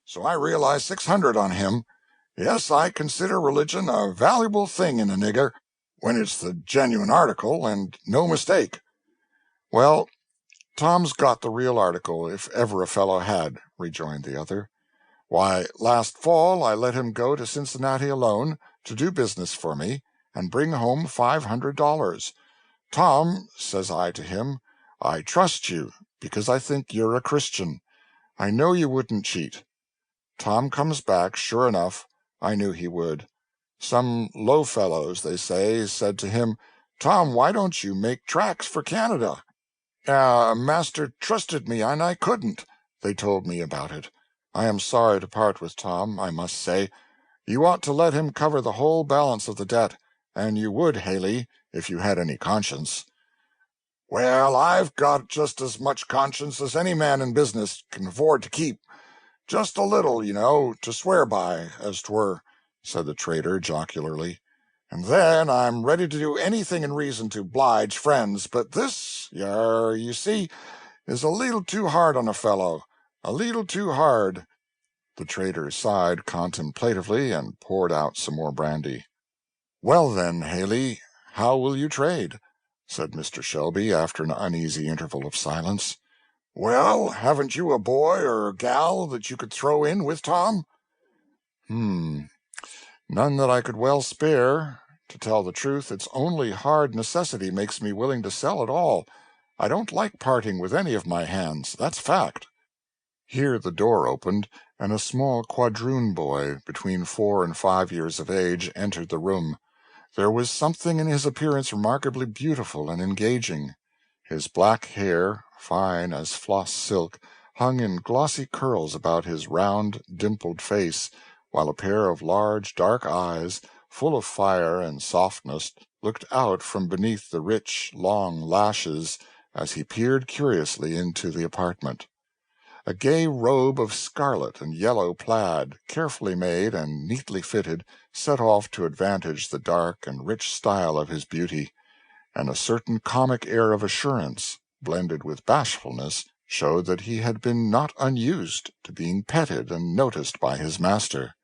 so I realized 600 on him. Yes, I consider religion a valuable thing in a nigger, when it's the genuine article and no mistake." "Well, Tom's got the real article, if ever a fellow had," rejoined the other. "Why, last fall I let him go to Cincinnati alone, to do business for me, and bring home $500. 'Tom,' says I to him, 'I trust you, because I think you're a Christian. I know you wouldn't cheat.' Tom comes back, sure enough. I knew he would. Some low fellows, they say, said to him, 'Tom, why don't you make tracks for Canada?' 'Master trusted me, and I couldn't,' they told me about it. I am sorry to part with Tom, I must say. You ought to let him cover the whole balance of the debt, and you would, Haley, if you had any conscience." "Well, I've got just as much conscience as any man in business can afford to keep. Just a little, you know, to swear by, as 'twere," said the trader jocularly. "And then I'm ready to do anything in reason to oblige friends, but this, you see, is a leetle too hard on a fellow, a leetle too hard." The trader sighed contemplatively and poured out some more brandy. "Well, then, Haley, how will you trade?" said Mr. Shelby, after an uneasy interval of silence. "Well, haven't you a boy or gal that you could throw in with Tom?" "None that I could well spare. To tell the truth, it's only hard necessity makes me willing to sell it all. I don't like parting with any of my hands, that's fact." Here the door opened, and a small quadroon boy, between 4 and 5 years of age, entered the room. There was something in his appearance remarkably beautiful and engaging. His black hair, fine as floss silk, hung in glossy curls about his round, dimpled face, while a pair of large, dark eyes, full of fire and softness, looked out from beneath the rich, long lashes as he peered curiously into the apartment. A gay robe of scarlet and yellow plaid, carefully made and neatly fitted, set off to advantage the dark and rich style of his beauty, and a certain comic air of assurance, blended with bashfulness, showed that he had been not unused to being petted and noticed by his master.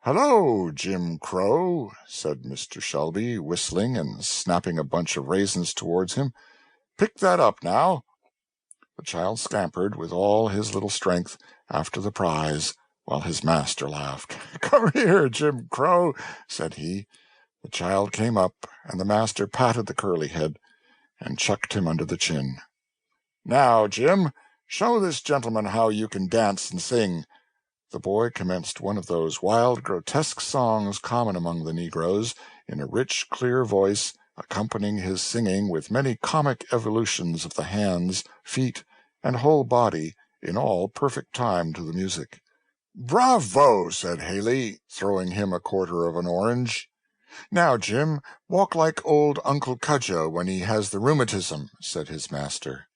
"Hello, Jim Crow," said Mr. Shelby, whistling and snapping a bunch of raisins towards him. "Pick that up, now." The child scampered with all his little strength after the prize, while his master laughed. "Come here, Jim Crow," said he. The child came up, and the master patted the curly head and chucked him under the chin. "Now, Jim, show this gentleman how you can dance and sing." The boy commenced one of those wild, grotesque songs common among the negroes, in a rich, clear voice, accompanying his singing with many comic evolutions of the hands, feet, and whole body, in all perfect time to the music. "Bravo!" said Haley, throwing him a quarter of an orange. "Now, Jim, walk like old Uncle Cudjoe when he has the rheumatism," said his master.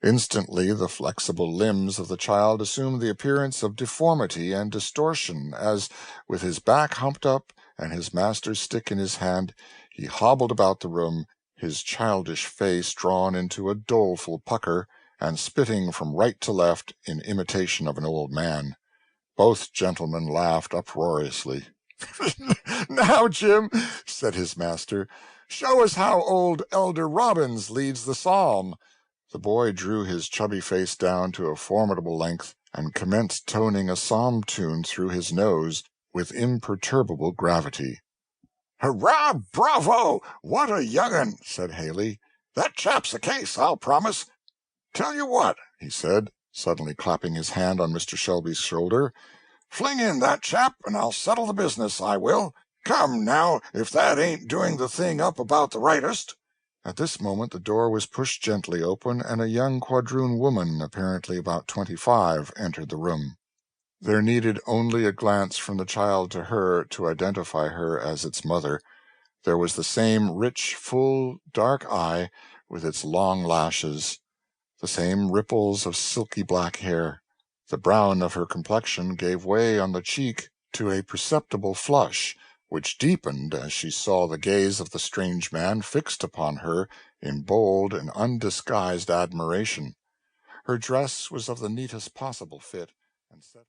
Instantly the flexible limbs of the child assumed the appearance of deformity and distortion as, with his back humped up and his master's stick in his hand, he hobbled about the room, his childish face drawn into a doleful pucker, and spitting from right to left in imitation of an old man. Both gentlemen laughed uproariously. "Now, Jim," said his master, "show us how old Elder Robbins leads the psalm." The boy drew his chubby face down to a formidable length and commenced toning a psalm tune through his nose with imperturbable gravity. "Hurrah! Bravo! What a young un!" said Haley. "That chap's a case, I'll promise. Tell you what," he said, suddenly clapping his hand on Mr. Shelby's shoulder, "fling in that chap, and I'll settle the business, I will. Come, now, if that ain't doing the thing up about the rightest." At this moment the door was pushed gently open, and a young quadroon woman, apparently about 25, entered the room. There needed only a glance from the child to her to identify her as its mother. There was the same rich, full, dark eye, with its long lashes, the same ripples of silky black hair. The brown of her complexion gave way on the cheek to a perceptible flush, which deepened as she saw the gaze of the strange man fixed upon her in bold and undisguised admiration. Her dress was of the neatest possible fit, and set